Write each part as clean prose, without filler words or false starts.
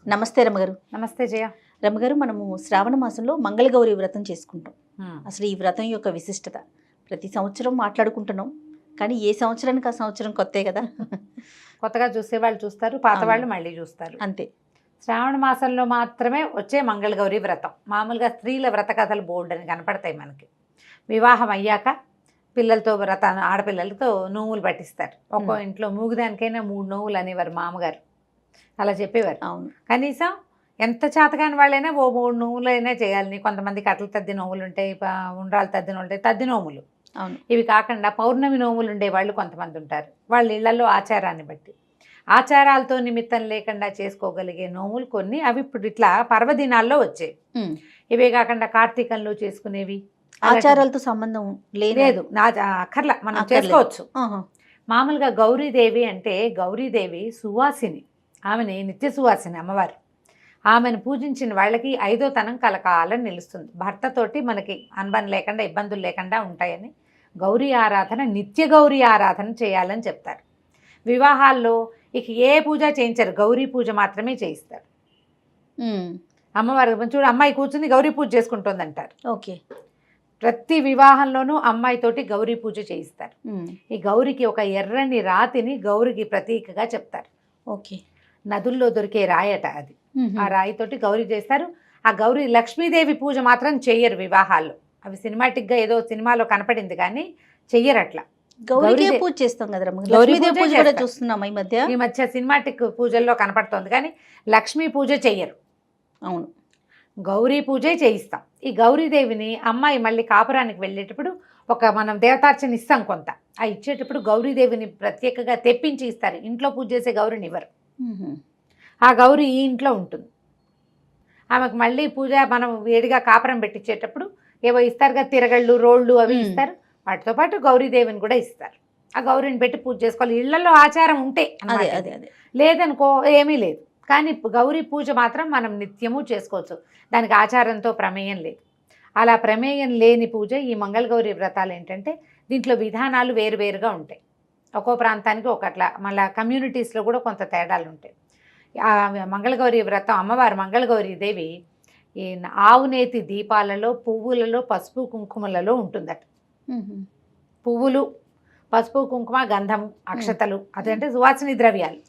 నమస్తే రమగారు. నమస్తే జయ. రమగారు, మనము శ్రావణ మాసంలో మంగళగౌరి వ్రతం చేసుకుంటాం. అసలు ఈ వ్రతం యొక్క విశిష్టత ప్రతి సంవత్సరం మాట్లాడుకుంటున్నాం, కానీ ఏ సంవత్సరానికి ఆ సంవత్సరం కొత్తే కదా. కొత్తగా చూసేవాళ్ళు చూస్తారు, పాత వాళ్ళు మళ్ళీ చూస్తారు, అంతే. శ్రావణ మాసంలో మాత్రమే వచ్చే మంగళగౌరి వ్రతం. మామూలుగా స్త్రీల వ్రత కథలు బోర్డు అని కనపడతాయి మనకి. వివాహం అయ్యాక పిల్లలతో ఆడపిల్లలతో నోవులు పట్టిస్తారు. ఒక్కో ఇంట్లో మూగుదానికైనా 3 నోవులు అనేవారు మామగారు, అలా చెప్పేవారు. అవును, కనీసం ఎంత చేతకాని వాళ్ళైనా ఓ 3 నోవులైనా చేయాలని. కొంతమంది కట్టలు తద్ది నోవులు ఉంటాయి, ఉండ్రాలు తద్ది నోవులు ఉంటాయి, తద్ది నోములు. అవును. ఇవి కాకుండా పౌర్ణమి నోములు ఉండేవాళ్ళు కొంతమంది ఉంటారు. వాళ్ళ ఇళ్లలో ఆచారాన్ని బట్టి ఆచారాలతో నిమిత్తం లేకుండా చేసుకోగలిగే నోములు కొన్ని. అవి ఇప్పుడు ఇట్లా పర్వదినాల్లో వచ్చేవి. ఇవే కాకుండా కార్తీకంలో చేసుకునేవి ఆచారాలతో సంబంధం లేదు, నా అక్కర్లా, మనం చేసుకోవచ్చు. మామూలుగా గౌరీదేవి అంటే గౌరీదేవి సువాసిని, ఆమెని నిత్య సువాసిని అమ్మవారు. ఆమెను పూజించిన వాళ్ళకి 5వ తనం కలకాలం నిలుస్తుంది. భర్తతోటి మనకి అనుబంధం లేకుండా ఇబ్బందులు లేకుండా ఉంటాయని గౌరీ ఆరాధన, నిత్య గౌరీ ఆరాధన చేయాలని చెప్తారు. వివాహాల్లో ఇక ఏ పూజ చేయించరు, గౌరీ పూజ మాత్రమే చేయిస్తారు. అమ్మవారు చూడు, అమ్మాయి కూర్చుని గౌరీ పూజ చేసుకుంటుంది అంటారు. ఓకే. ప్రతి వివాహంలోనూ అమ్మాయితోటి గౌరీ పూజ చేయిస్తారు. ఈ గౌరికి ఒక ఎర్రని రాతిని గౌరికి ప్రతీకగా చెప్తారు. ఓకే. నదుల్లో దొరికే రాయట అది. ఆ రాయితోటి గౌరీ చేస్తారు. ఆ గౌరీ లక్ష్మీదేవి పూజ మాత్రం చెయ్యరు వివాహాల్లో. అవి సినిమాటిక్గా ఏదో సినిమాలో కనపడింది కానీ చెయ్యరు అట్లా. గౌరీ పూజ చేస్తాం కదా, గౌరీ పూజ కూడా చూస్తున్నాం ఈ మధ్య సినిమాటిక్ పూజల్లో కనపడుతోంది కానీ లక్ష్మీ పూజ చెయ్యరు. అవును, గౌరీ పూజే చేయిస్తాం. ఈ గౌరీదేవిని అమ్మాయి మళ్ళీ కాపురానికి వెళ్ళేటప్పుడు మనం దేవతార్చన ఇస్తాం కొంత. ఆ ఇచ్చేటప్పుడు గౌరీదేవిని ప్రత్యేకంగా తెప్పించి ఇస్తారు. ఇంట్లో పూజ చేసే గౌరిని ఇవ్వరు. ఆ గౌరీ ఈ ఇంట్లో ఉంటుంది. ఆమెకు మళ్ళీ పూజ మనం వేడిగా కాపురం పెట్టించేటప్పుడు ఏవో ఇస్తారు కదా, తిరగళ్ళు, రోళ్ళు అవి ఇస్తారు. వాటితో పాటు గౌరీదేవిని కూడా ఇస్తారు. ఆ గౌరీని పెట్టి పూజ చేసుకోవాలి. ఇళ్లలో ఆచారం ఉంటే, లేదనుకో ఏమీ లేదు. కానీ గౌరీ పూజ మాత్రం మనం నిత్యము చేసుకోవచ్చు. దానికి ఆచారంతో ప్రమేయం లేదు. అలా ప్రమేయం లేని పూజ ఈ మంగళగౌరి వ్రతాలు ఏంటంటే దీంట్లో విధానాలు వేరువేరుగా ఉంటాయి. ఒక్కో ప్రాంతానికి ఒకట్లా, మళ్ళీ కమ్యూనిటీస్లో కూడా కొంత తేడాలు ఉంటాయి. మంగళగౌరి వ్రతం అమ్మవారు మంగళగౌరీ దేవి ఈ ఆవునేతి దీపాలలో, పువ్వులలో, పసుపు కుంకుమలలో ఉంటుందట. పువ్వులు, పసుపు కుంకుమ, గంధము, అక్షతలు, అదంటే సువాసిని ద్రవ్యాలు.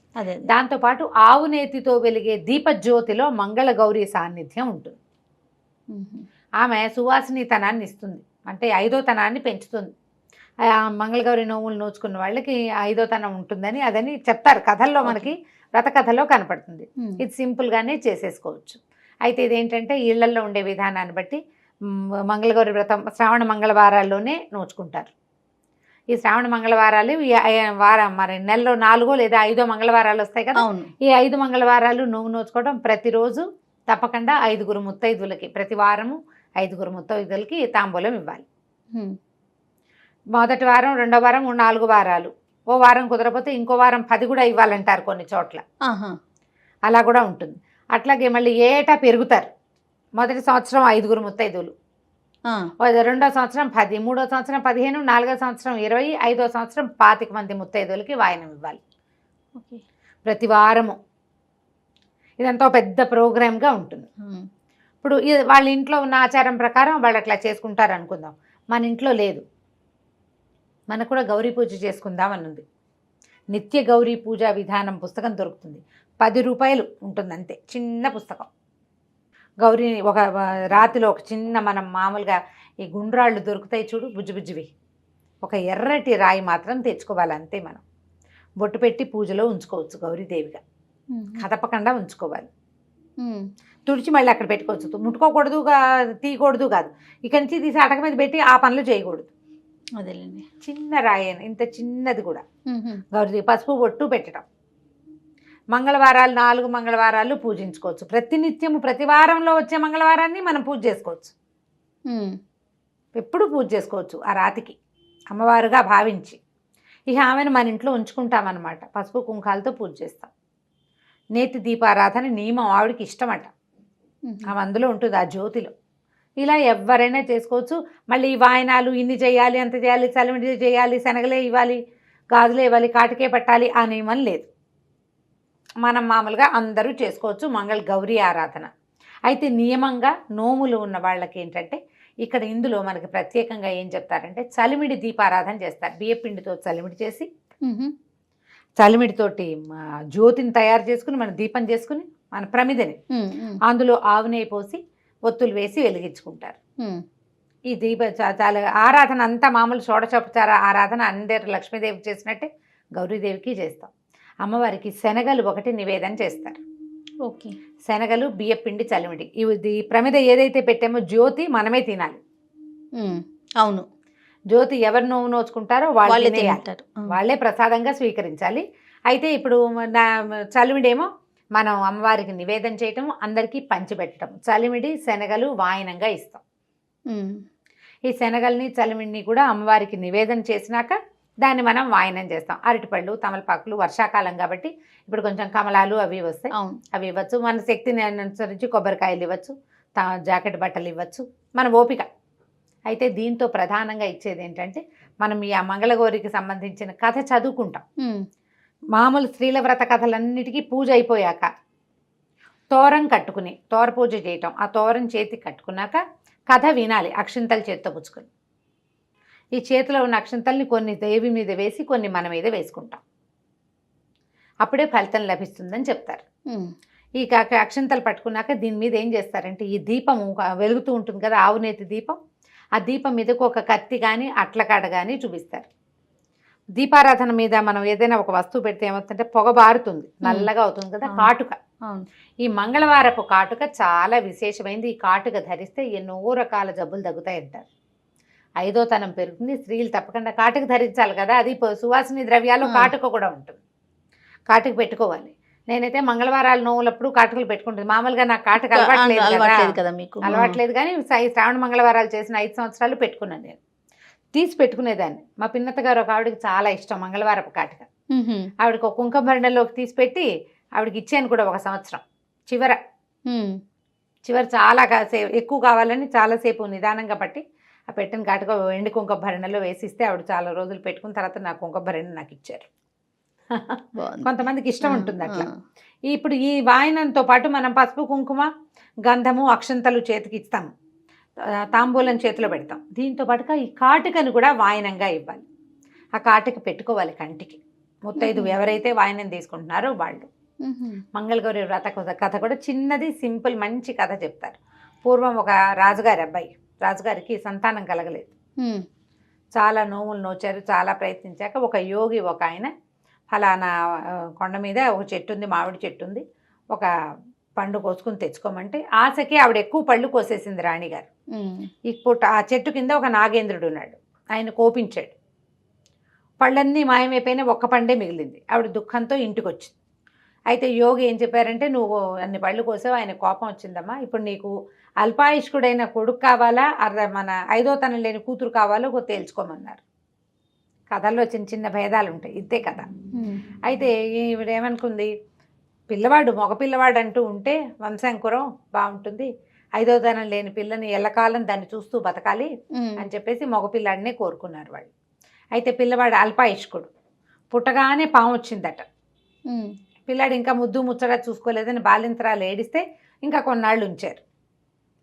దాంతోపాటు ఆవునేతితో వెలిగే దీపజ్యోతిలో మంగళగౌరి సాన్నిధ్యం ఉంటుంది. ఆమె సువాసినితనాన్ని ఇస్తుంది, అంటే 5వ తనాన్ని పెంచుతుంది. మంగళగౌరి నోములు నోచుకున్న వాళ్ళకి 5వ తనం ఉంటుందని అదని చెప్తారు కథల్లో, మనకి వ్రత కథలో కనపడుతుంది. ఇది సింపుల్గానే చేసేసుకోవచ్చు. అయితే ఇదేంటంటే ఇళ్లల్లో ఉండే విధానాన్ని బట్టి మంగళగౌరి వ్రతం శ్రావణ మంగళవారాల్లోనే నోచుకుంటారు. ఈ శ్రావణ మంగళవారాలు మరి నెలలో 4 లేదా 5 మంగళవారాలు వస్తాయి కదా. ఈ 5 మంగళవారాలు నోచుకోవడం ప్రతిరోజు తప్పకుండా 5గురు ముత్తైదులకి, ప్రతి వారము 5గురు ముత్తైదులకి తాంబూలం ఇవ్వాలి. మొదటి వారం, 2వ వారం, 4 వారాలు, ఓ వారం కుదరపోతే ఇంకో వారం 10 కూడా ఇవ్వాలంటారు కొన్ని చోట్ల. అలా కూడా ఉంటుంది. అట్లాగే మళ్ళీ ఏటా పెరుగుతారు. మొదటి సంవత్సరం 5గురు ముత్తైదులు, 2వ సంవత్సరం 10, 3వ సంవత్సరం 15, 4వ సంవత్సరం 20, 5వ సంవత్సరం 25 మంది ముత్తైదులకి వాయనం ఇవ్వాలి ప్రతి వారము. ఇదంతా పెద్ద ప్రోగ్రామ్గా ఉంటుంది. ఇప్పుడు వాళ్ళ ఇంట్లో ఉన్న ఆచారం ప్రకారం వాళ్ళు అట్లా చేసుకుంటారు అనుకుందాం. మన ఇంట్లో లేదు, మనకు కూడా గౌరీ పూజ చేసుకుందాం అని ఉంది. నిత్య గౌరీ పూజా విధానం పుస్తకం దొరుకుతుంది. 10 రూపాయలు ఉంటుంది అంతే, చిన్న పుస్తకం. గౌరీని ఒక రాతిలో ఒక చిన్న, మనం మామూలుగా ఈ గుండ్రాళ్ళు దొరుకుతాయి చూడు, బుజ్జిబుజ్జివి, ఒక ఎర్రటి రాయి మాత్రం తెచ్చుకోవాలి అంతే. మనం బొట్టు పెట్టి పూజలో ఉంచుకోవచ్చు గౌరీదేవిగా, కదపకుండా ఉంచుకోవాలి. తుడిచి మళ్ళీ అక్కడ పెట్టుకోవచ్చు. ముట్టుకోకూడదు, తీయకూడదు కాదు. ఇక్కడి నుంచి తీసి అటక మీద పెట్టి ఆ పనులు చేయకూడదు. అదేలేండి, చిన్న రాయి, ఇంత చిన్నది కూడా గౌరీదేవి. పసుపు బొట్టు పెట్టడం. మంగళవారాలు 4 మంగళవారాలు పూజించుకోవచ్చు. ప్రతినిత్యము ప్రతి వారంలో వచ్చే మంగళవారాన్ని మనం పూజ చేసుకోవచ్చు. ఎప్పుడు పూజ చేసుకోవచ్చు ఆ రాతికి అమ్మవారుగా భావించి. ఇక ఆమెను మన ఇంట్లో ఉంచుకుంటామన్నమాట. పసుపు కుంకాలతో పూజ చేస్తాం. నేతి దీపారాధన నియమం ఆవిడకి ఇష్టమట. ఆమె అందులో ఉంటుంది, ఆ జ్యోతిలో. ఇలా ఎవరైనా చేసుకోవచ్చు. మళ్ళీ వాయనాలు ఇన్ని చేయాలి, అంత చేయాలి, చలిమిడి చేయాలి, శనగలే ఇవ్వాలి, గాజులే ఇవ్వాలి, కాటికే పట్టాలి ఆ నియమం లేదు. మనం మామూలుగా అందరూ చేసుకోవచ్చు గౌరీ ఆరాధన. అయితే నియమంగా నోములు ఉన్న వాళ్ళకి ఏంటంటే ఇక్కడ ఇందులో మనకి ప్రత్యేకంగా ఏం చెప్తారంటే చలిమిడి దీపారాధన చేస్తారు. బియ్యపిండితో చలిమిడి చేసి చలిమిడితోటి జ్యోతిని తయారు చేసుకుని మన దీపం చేసుకుని మన ప్రమిదని అందులో ఆవు నెయ్యి పోసి ఒత్తులు వేసి వెలిగించుకుంటారు. ఈ దీప చాలా ఆరాధన అంతా మామూలు షోడశోపచార ఆరాధన అందరు లక్ష్మీదేవికి చేసినట్టే గౌరీదేవికి చేస్తాం. అమ్మవారికి శనగలు ఒకటి నివేదన చేస్తారు. ఓకే, శనగలు బియ్యపిండి చలిమిడి ఇది ప్రమిద ఏదైతే పెట్టామో జ్యోతి మనమే తినాలి. అవును, జ్యోతి ఎవరు నోవు నోచుకుంటారో వాళ్ళే తింటారు, వాళ్ళే ప్రసాదంగా స్వీకరించాలి. అయితే ఇప్పుడు చలిమిడేమో మనం అమ్మవారికి నివేదన చేయటం, అందరికీ పంచిపెట్టడం. చలిమిడి శనగలు వాయనంగా ఇస్తాం. ఈ శనగల్ని చలిమిడిని కూడా అమ్మవారికి నివేదన చేసినాక దాన్ని మనం వాయనం చేస్తాం. అరటిపళ్ళు, తమలపాకులు, వర్షాకాలం కాబట్టి ఇప్పుడు కొంచెం కమలాలు అవి వస్తాయి, అవి ఇవ్వచ్చు. మన శక్తిని అనుసరించి కొబ్బరికాయలు ఇవ్వచ్చు, జాకెట్ బట్టలు ఇవ్వచ్చు, మన ఓపిక. అయితే దీంతో ప్రధానంగా ఇచ్చేది ఏంటంటే మనం ఈ మంగళగౌరికి సంబంధించిన కథ చదువుకుంటాం. మామూలు స్త్రీల వ్రత కథలన్నిటికీ పూజ అయిపోయాక తోరం కట్టుకుని తోర పూజ చేయటం, ఆ తోరం చేతికి కట్టుకున్నాక కథ వినాలి అక్షింతలు చేత్తో పుచ్చుకొని. ఈ చేతిలో ఉన్న అక్షింతల్ని కొన్ని దేవి మీద వేసి కొన్ని మన మీద వేసుకుంటాం. అప్పుడే ఫలితం లభిస్తుందని చెప్తారు. ఈ అక్షింతలు పట్టుకున్నాక దీని మీద ఏం చేస్తారంటే ఈ దీపము వెలుగుతూ ఉంటుంది కదా, ఆవునేతి దీపం, ఆ దీపం మీదకు ఒక కత్తి కానీ అట్లకాడ కానీ చూపిస్తారు. దీపారాధన మీద మనం ఏదైనా ఒక వస్తువు పెడితే ఏమవుతుందంటే పొగ బారుతుంది, నల్లగా అవుతుంది కదా, కాటుక. ఈ మంగళవారపు కాటుక చాలా విశేషమైంది. ఈ కాటుక ధరిస్తే ఎన్నో రకాల జబ్బులు తగ్గుతాయంటారు. 5వ తనం పెరుగుతుంది. స్త్రీలు తప్పకుండా కాటుక ధరించాలి కదా, అది సువాసిని ద్రవ్యాలు కాటుక కూడా ఉంటుంది. కాటుక పెట్టుకోవాలి. నేనైతే మంగళవారాల నోవులప్పుడు కాటుకలు పెట్టుకుంటుంది. మామూలుగా నాకు కాటుక అలవాట్లేదు కదా, మీకు అలవాట్లేదు. కానీ శ్రావణ మంగళవారాలు చేసిన 5 సంవత్సరాలు పెట్టుకున్నాను. నేను తీసి పెట్టుకునేదాన్ని. మా పిన్నత్త గారు ఒక ఆవిడకి చాలా ఇష్టం మంగళవారపు కాటుక. ఆవిడకి ఒక కుంకుమ భరణలోకి తీసి పెట్టి ఆవిడకి ఇచ్చాను కూడా ఒక సంవత్సరం. చివర చాలా ఎక్కువ కావాలని చాలాసేపు నిదానంగా పట్టి ఆ పెట్టిన కాటుక ఎండి కుంకుమ భరణలో వేసిస్తే ఆవిడ చాలా రోజులు పెట్టుకున్న తర్వాత నా కుంకుమ భరణ నాకు ఇచ్చారు. కొంతమందికి ఇష్టం ఉంటుంది అట్లా. ఇప్పుడు ఈ వాయనంతో పాటు మనం పసుపు, కుంకుమ, గంధము, అక్షంతలు చేతికి ఇస్తాము, తాంబూలం చేతిలో పెడతాం. దీంతో పాటుగా ఈ కాటుకను కూడా వాయనంగా ఇవ్వాలి. ఆ కాటుక పెట్టుకోవాలి కంటికి. ముత్తైదు ఎవరైతే వాయనం తీసుకుంటున్నారో వాళ్ళు. మంగళగౌరి వ్రత కథ కూడా చిన్నది, సింపుల్, మంచి కథ చెప్తారు. పూర్వం ఒక రాజుగారి అబ్బాయి, రాజుగారికి సంతానం కలగలేదు. చాలా నోములు నోచారు, చాలా ప్రయత్నించాక ఒక యోగి ఒక ఆయన ఫలానా కొండ మీద ఒక చెట్టు ఉంది, మామిడి చెట్టు ఉంది, ఒక పండు కోసుకుని తెచ్చుకోమంటే ఆశకి ఆవిడ ఎక్కువ పళ్ళు కోసేసింది రాణిగారు. ఇప్పుడు ఆ చెట్టు కింద ఒక నాగేంద్రుడు ఉన్నాడు. ఆయన కోపించాడు. పళ్ళన్నీ మాయమైపోయినా ఒక్క పండే మిగిలింది. ఆవిడ దుఃఖంతో ఇంటికి వచ్చింది. అయితే యోగి ఏం చెప్పారంటే, నువ్వు అన్ని పళ్ళు కోసావు, ఆయన కోపం వచ్చిందమ్మా, ఇప్పుడు నీకు అల్పాయుష్కుడైన కొడుకు కావాలా, మన 5వ తనం లేని కూతురు కావాలో తేల్చుకోమన్నారు. కథల్లో చిన్న చిన్న భేదాలు ఉంటాయి, ఇదే కథ. అయితే ఈవిడ ఏమనుకుంది, పిల్లవాడు మగపిల్లవాడు అంటూ ఉంటే వంశాంకురం బాగుంటుంది, 5వ తనం లేని పిల్లని ఎల్లకాలం దాన్ని చూస్తూ బతకాలి అని చెప్పేసి మగపిల్లాడినే కోరుకున్నారు వాళ్ళు. అయితే పిల్లవాడు అల్పాయుష్కుడు, పుట్టగానే పాము వచ్చిందట. పిల్లాడు ఇంకా ముద్దు ముచ్చట చూసుకోలేదని బాలింతరాలు ఏడిస్తే ఇంకా కొన్నాళ్ళు ఉంచారు.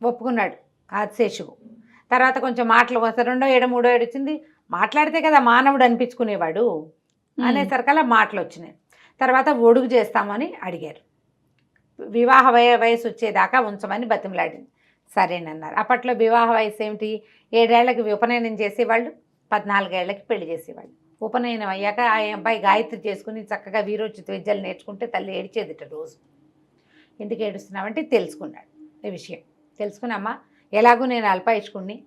ఒప్పుకున్నాడు ఆదిశేషువు. తర్వాత కొంచెం మాటలు వస్తే 2వ ఏడు 3వ ఏడు వచ్చింది. మాట్లాడితే కదా మానవుడు అనిపించుకునేవాడు అనేసరికల్లా మాటలు వచ్చినాయి. తర్వాత ఒడుగు చేస్తామని అడిగారు. వివాహ వయసు వచ్చేదాకా ఉంచమని బతిమలాడింది. సరేనన్నారు. అప్పట్లో వివాహ వయసు ఏమిటి, 7 ఏళ్లకి ఉపనయనం చేసేవాళ్ళు, 14 ఏళ్లకి పెళ్లి చేసేవాళ్ళు. ఉపనయనం అయ్యాక ఆ అబ్బాయి గాయత్రి చేసుకుని చక్కగా వీరోచిత విద్యలు నేర్చుకుంటే తల్లి ఏడిచేదిట రోజు. ఎందుకు ఏడుస్తున్నామంటే తెలుసుకున్నాడు ఈ విషయం. తెలుసుకున్నామ్మా, ఎలాగూ నేను అల్పాయుష్కుణ్ణి,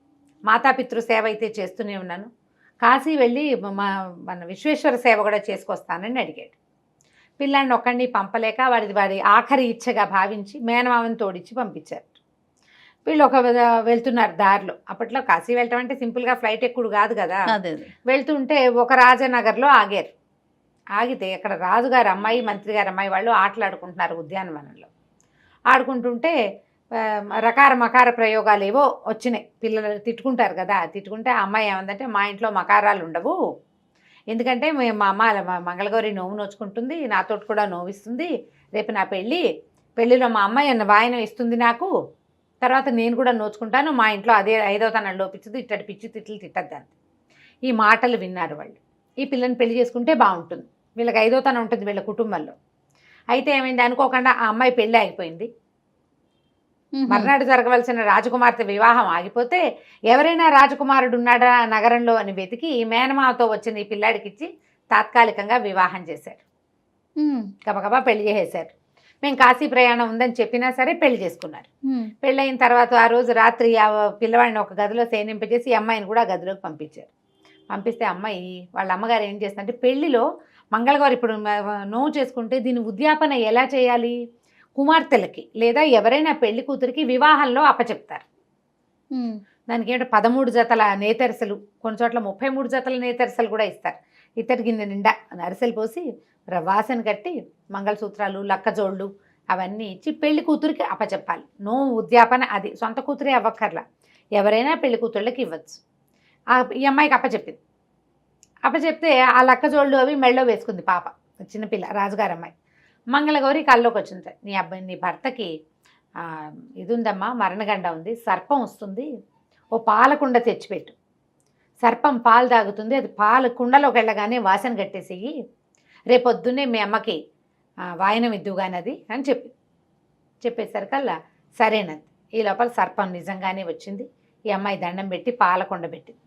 మాతాపితృ సేవ అయితే చేస్తూనే ఉన్నాను, కాశీ వెళ్ళి మన విశ్వేశ్వర సేవ కూడా చేసుకొస్తానని అడిగాడు. పిల్లాడిని ఒక్కడిని పంపలేక వాడి ఆఖరి ఇచ్చగా భావించి మేనమామని తోడిచ్చి పంపించారు. వీళ్ళు వెళ్తున్నారు దారిలో. అప్పట్లో కాశీ వెళ్ళటం అంటే సింపుల్గా ఫ్లైట్ ఎక్కుడు కాదు కదా. వెళ్తుంటే ఒక రాజనగర్లో ఆగారు. ఆగితే అక్కడ రాజుగారి అమ్మాయి, మంత్రి గారి అమ్మాయి వాళ్ళు ఆటలాడుకుంటున్నారు ఉద్యానవనంలో. ఆడుకుంటుంటే రకార మకార ప్రయోగాలు ఏవో వచ్చినాయి. పిల్లలు తిట్టుకుంటారు కదా, తిట్టుకుంటే ఆ అమ్మాయి ఏమందంటే, మా ఇంట్లో మకారాలు ఉండవు, ఎందుకంటే మా అమ్మ మంగళగౌరి నోము నోచుకుంటుంది, నాతో కూడా నోవిస్తుంది, రేపు నా పెళ్ళిలో మా అమ్మాయి అన్న వాయనం ఇస్తుంది నాకు, తర్వాత నేను కూడా నోచుకుంటాను, మా ఇంట్లో అదే 5వ తనం లోపించదు, ఇట్టడి పిచ్చి తిట్లు తిట్టద్దని. ఈ మాటలు విన్నారు వాళ్ళు. ఈ పిల్లని పెళ్లి చేసుకుంటే బాగుంటుంది, వీళ్ళకి 5వ తనం ఉంటుంది వీళ్ళ కుటుంబంలో. అయితే ఏమైంది, అనుకోకుండా ఆ అమ్మాయి పెళ్ళి ఆగిపోయింది. మర్నాడు జరగవలసిన రాజకుమార్తె వివాహం ఆగిపోతే ఎవరైనా రాజకుమారుడు ఉన్నాడా నగరంలో అని వెతికి ఈ మేనమావతో వచ్చిన ఈ పిల్లాడికి ఇచ్చి తాత్కాలికంగా వివాహం చేశారు. గబగబా పెళ్లి చేసేశారు. మేము కాశీ ప్రయాణం ఉందని చెప్పినా సరే పెళ్లి చేసుకున్నారు. పెళ్ళయిన తర్వాత ఆ రోజు రాత్రి ఆ పిల్లవాడిని ఒక గదిలో శయనింపజేసి ఈ అమ్మాయిని కూడా ఆ గదిలోకి పంపించారు. పంపిస్తే అమ్మాయి వాళ్ళ అమ్మగారు ఏం చేస్తుందంటే, పెళ్లిలో మంగళగారు ఇప్పుడు నోవు చేసుకుంటే దీని ఉద్యాపన ఎలా చేయాలి, కుమార్తెలకి లేదా ఎవరైనా పెళ్లి కూతురికి వివాహంలో అప్పచెప్తారు. దానికి ఏంటంటే 13 జతల నేతరసలు, కొన్ని చోట్ల 33 జతల నేతరసలు కూడా ఇస్తారు. ఇత్తడి గిన్నె నిండా అరిసెలు పోసి వాసన కట్టి మంగళసూత్రాలు, లక్కజోళ్ళు అవన్నీ ఇచ్చి పెళ్లి కూతురికి అప్పచెప్పాలి. నో ఉద్యాపన అది సొంత కూతురే అవ్వక్కర్లా, ఎవరైనా పెళ్లి కూతుళ్ళకి ఇవ్వచ్చు. ఈ అమ్మాయికి అప్పచెప్పింది. అప్పచెప్తే ఆ లక్కజోళ్ళు అవి మెళ్ళో వేసుకుంది పాప, చిన్నపిల్ల రాజుగారి అమ్మాయి. మంగళగౌరి కల్లోకి వచ్చింది, నీ భర్తకి ఇది ఉందమ్మా, మరణగండ ఉంది, సర్పం వస్తుంది, ఓ పాలకుండ తెచ్చిపెట్టు, సర్పం పాలు తాగుతుంది, అది పాల కుండలోకి వెళ్ళగానే వాసన కట్టేసేయి, రేపొద్దున్నే మీ అమ్మకి వాయనం ఇద్దుగానది అని చెప్పేసరికల్లా సరేనది. ఈ లోపల సర్పం నిజంగానే వచ్చింది. ఈ అమ్మాయి దండం పెట్టి పాలకుండ పెట్టింది.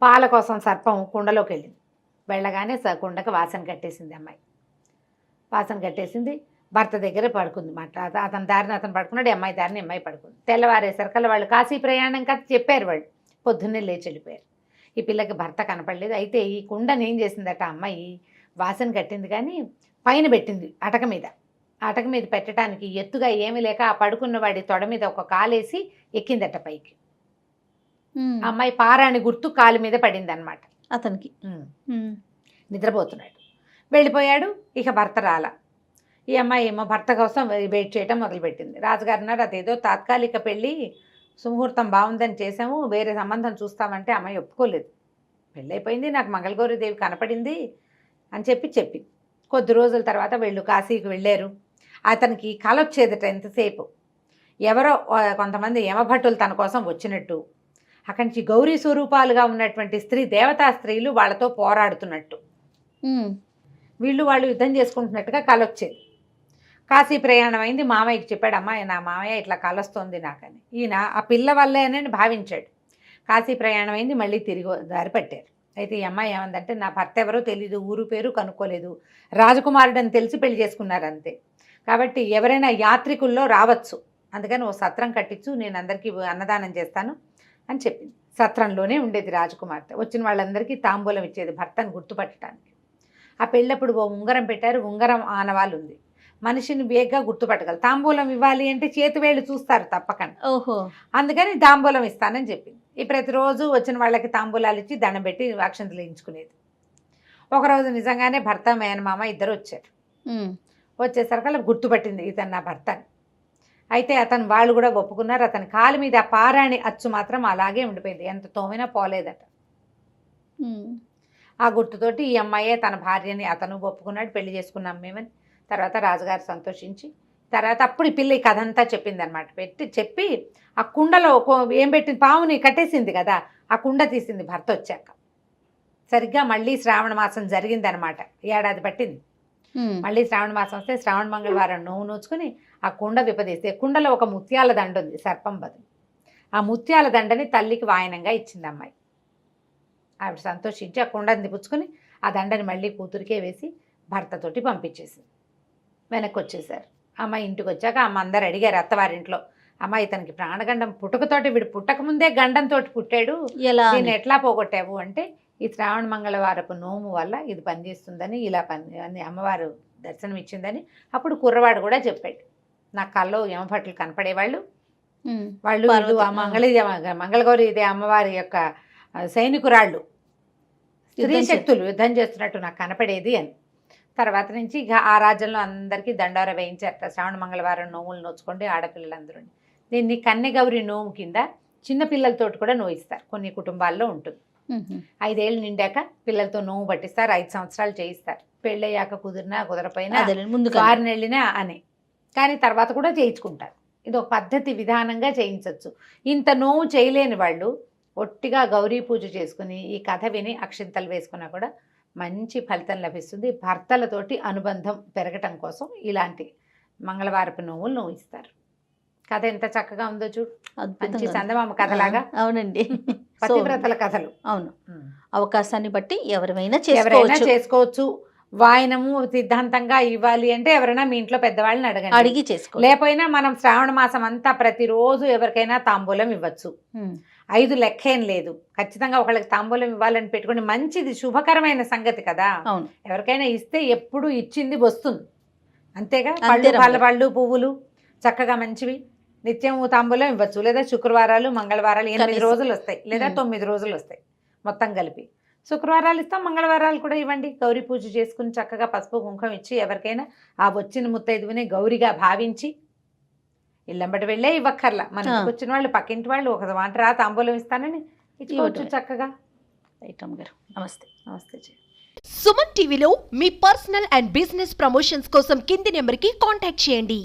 పాల కోసం సర్పం కుండలోకి వెళ్ళింది. వెళ్ళగానే కుండకు వాసన కట్టేసింది అమ్మాయి. వాసన కట్టేసింది. భర్త దగ్గర పడుకుంది మాట. అతని దారిని అతను పడుకున్నాడు, అమ్మాయి దారిని అమ్మాయి పడుకుంది. తెల్లవారేసరికల్లా వాళ్ళు కాశీ ప్రయాణం కథ చెప్పారు. వాళ్ళు పొద్దున్నే లేచి వెళ్ళిపోయారు. ఈ పిల్లకి భర్త కనపడలేదు. అయితే ఈ కుండని ఏం చేసిందట అమ్మాయి, వాసన కట్టింది కానీ పైన పెట్టింది అటక మీద. అటక మీద పెట్టడానికి ఎత్తుగా ఏమీ లేక ఆ పడుకున్న వాడి తొడ మీద ఒక కాలేసి ఎక్కిందట పైకి. అమ్మాయి పారాని గుర్తు కాలు మీద పడింది అనమాట. అతనికి నిద్రపోతున్నాడు, వెళ్ళిపోయాడు. ఇక భర్త రాలా. ఈ అమ్మాయి ఏమో భర్త కోసం వెయిట్ చేయడం మొదలుపెట్టింది. రాజుగారు అన్నారు, అదేదో తాత్కాలిక పెళ్ళి, సుముహూర్తం బాగుందని చేసాము, వేరే సంబంధం చూస్తామంటే అమ్మాయి ఒప్పుకోలేదు. పెళ్ళైపోయింది, నాకు మంగళగౌరీదేవి కనపడింది అని చెప్పింది. కొద్ది రోజుల తర్వాత వీళ్ళు కాశీకి వెళ్ళారు. అతనికి కల వచ్చేదట ఎంతసేపు, ఎవరో కొంతమంది యమభట్టులు తన కోసం వచ్చినట్టు, అక్కడి నుంచి గౌరీ స్వరూపాలుగా ఉన్నటువంటి దేవతా స్త్రీలు వాళ్ళతో పోరాడుతున్నట్టు, వాళ్ళు యుద్ధం చేసుకుంటున్నట్టుగా కల వచ్చేది. కాశీ ప్రయాణం అయింది. మామయ్యకి చెప్పాడు, అమ్మాయి నా మామయ్య ఇట్లా కలొస్తోంది నాకని. ఈయన ఆ పిల్ల వల్లేనని భావించాడు. కాశీ ప్రయాణం అయింది, మళ్ళీ తిరిగి దారి పట్టారు. అయితే ఈ అమ్మాయి ఏమందంటే, నా భర్త ఎవరో తెలీదు, ఊరు పేరు కనుక్కోలేదు, రాజకుమారుడని తెలిసి పెళ్లి చేసుకున్నారు అంతే, కాబట్టి ఎవరైనా యాత్రికుల్లో రావచ్చు, అందుకని ఓ సత్రం కట్టించు, నేను అందరికీ అన్నదానం చేస్తాను అని చెప్పింది. సత్రంలోనే ఉండేది రాజకుమార్తె. వచ్చిన వాళ్ళందరికీ తాంబూలం ఇచ్చేది భర్తను గుర్తుపట్టడానికి. ఆ పెళ్ళప్పుడు ఓ ఉంగరం పెట్టారు. ఉంగరం ఆనవాళ్ళు ఉంది, మనిషిని వేగంగా గుర్తుపట్టగలరు. తాంబూలం ఇవ్వాలి అంటే చేతివేళ్ళు చూస్తారు తప్పకుండా. ఓహో, అందుకని తాంబూలం ఇస్తానని చెప్పింది. ఈ ప్రతిరోజు వచ్చిన వాళ్ళకి తాంబూలాలు ఇచ్చి దండం పెట్టి అక్షంతలు వేయించుకునేది. ఒకరోజు నిజంగానే భర్త మేనమామ ఇద్దరు వచ్చారు. వచ్చేసరికి గుర్తుపట్టింది, ఇతను నా భర్త. అయితే వాళ్ళు కూడా ఒప్పుకున్నారు. అతని కాలు మీద ఆ పారాణి అచ్చు మాత్రం అలాగే ఉండిపోయింది, ఎంత తోమినా పోలేదట. ఆ గుర్తుతోటి ఈ అమ్మాయే తన భార్యని అతను ఒప్పుకున్నాడు, పెళ్లి చేసుకున్నాం మేమని. తర్వాత రాజుగారు సంతోషించి తర్వాత అప్పుడు ఈ పిల్ల ఈ కథ అంతా చెప్పింది అనమాట. చెప్పి ఆ కుండలో ఏం పెట్టింది, పాముని కట్టేసింది కదా, ఆ కుండ తీసింది భర్త వచ్చాక. సరిగ్గా మళ్ళీ శ్రావణ మాసం జరిగిందనమాట, ఏడాది పట్టింది. మళ్ళీ శ్రావణ మాసం వస్తే శ్రావణ మంగళవారం నోవు నోచుకుని ఆ కుండ విపదీస్తే కుండలో ఒక ముత్యాల దండ ఉంది, సర్పం బదులు. ఆ ముత్యాల దండని తల్లికి వాయనంగా ఇచ్చింది అమ్మాయి. ఆవిడ సంతోషించి ఆ కుండని దిపుచ్చుకుని ఆ దండని మళ్ళీ కూతురికే వేసి భర్తతోటి పంపించేసింది. వెనక్కి వచ్చేసారు. అమ్మాయి ఇంటికి వచ్చాక అందరు అడిగారు అత్తవారింట్లో, అమ్మాయి ఇతనికి ప్రాణగండం పుట్టుకతోటి, వీడు పుట్టకముందే గండంతో పుట్టాడు, దీన్ని ఎట్లా పోగొట్టావు అంటే, ఈ శ్రావణ మంగళవారపు నోము వల్ల ఇది పనిచేస్తుందని, ఇలా అని అమ్మవారు దర్శనం ఇచ్చిందని. అప్పుడు కుర్రవాడు కూడా చెప్పాడు, నా కల్లో యమభట్లు కనపడేవాళ్ళు, వాళ్ళు మంగళగౌరి ఇదే అమ్మవారి యొక్క సైనికురాళ్ళు, స్త్రీ శక్తులు యుద్ధం చేస్తున్నట్టు నాకు కనపడేది అని. తర్వాత నుంచి ఇక ఆ రాజ్యంలో అందరికీ దండోర వేయించారట. శ్రావణ మంగళవారం నోములు నోచుకోండి ఆడపిల్లలందరూ. దీన్ని కన్నెగౌరి నోము కింద చిన్నపిల్లలతోటి కూడా నోయిస్తారు, కొన్ని కుటుంబాల్లో ఉంటుంది. 5 ఏళ్ళు నిండాక పిల్లలతో నోము పట్టిస్తారు, 5 సంవత్సరాలు చేయిస్తారు. పెళ్ళయ్యాక కుదిరినా కుదరపోయినా ముందు వారిని వెళ్ళినా అని, కానీ తర్వాత కూడా చేయించుకుంటారు. ఇది ఒక పద్ధతి విధానంగా చేయించవచ్చు. ఇంత నోవు చేయలేని వాళ్ళు ఒట్టిగా గౌరీ పూజ చేసుకుని ఈ కథ విని అక్షింతలు వేసుకున్నా కూడా మంచి ఫలితం లభిస్తుంది. భర్తలతోటి అనుబంధం పెరగటం కోసం ఇలాంటి మంగళవారపు నోవులు నోయిస్తారు. కథ ఎంత చక్కగా ఉందో చూడు, మంచి చందమామ కథలాగా. అవునండి, పతివ్రతల కథలు. అవును, అవకాశాన్ని బట్టి ఎవరైనా చేసుకోవచ్చు. వాయనము సిద్ధాంతంగా ఇవ్వాలి అంటే ఎవరైనా మీ ఇంట్లో పెద్దవాళ్ళని అడిగి చేసుకో, లేకపోయినా మనం శ్రావణ మాసం అంతా ప్రతిరోజు ఎవరికైనా తాంబూలం ఇవ్వచ్చు. 5 లెక్కేం లేదు, ఖచ్చితంగా ఒకళ్ళకి తాంబూలం ఇవ్వాలని పెట్టుకుని మంచిది, శుభకరమైన సంగతి కదా. ఎవరికైనా ఇస్తే ఎప్పుడు ఇచ్చింది వస్తుంది, అంతేగా. పళ్ళు పువ్వులు చక్కగా మంచివి నిత్యం తాంబూలం ఇవ్వచ్చు. లేదా శుక్రవారాలు మంగళవారాలు 8 రోజులు వస్తాయి, లేదా 9 రోజులు వస్తాయి మొత్తం కలిపి. శుక్రవారాలు ఇస్తాం, మంగళవారాలు కూడా ఇవ్వండి. గౌరీ పూజ చేసుకుని చక్కగా పసుపు కుంకుమ ఇచ్చి ఎవరికైనా ఆ వచ్చిన ముత్తైదువుని గౌరిగా భావించి ఇల్లంబటి వెళ్ళే ఇవ్వక్కర్లా. మనకి వచ్చిన వాళ్ళు పక్కింటి వాళ్ళు ఒక వంట తాంబూలం ఇస్తానని ఇచ్చుకోవచ్చు చక్కగా. రైటమ్ గారు నమస్తే. నమస్తే. సుమన్ టీవీలో మీ పర్సనల్ అండ్ బిజినెస్ ప్రమోషన్స్ కోసం కింది నెంబర్కి కాంటాక్ట్ చేయండి.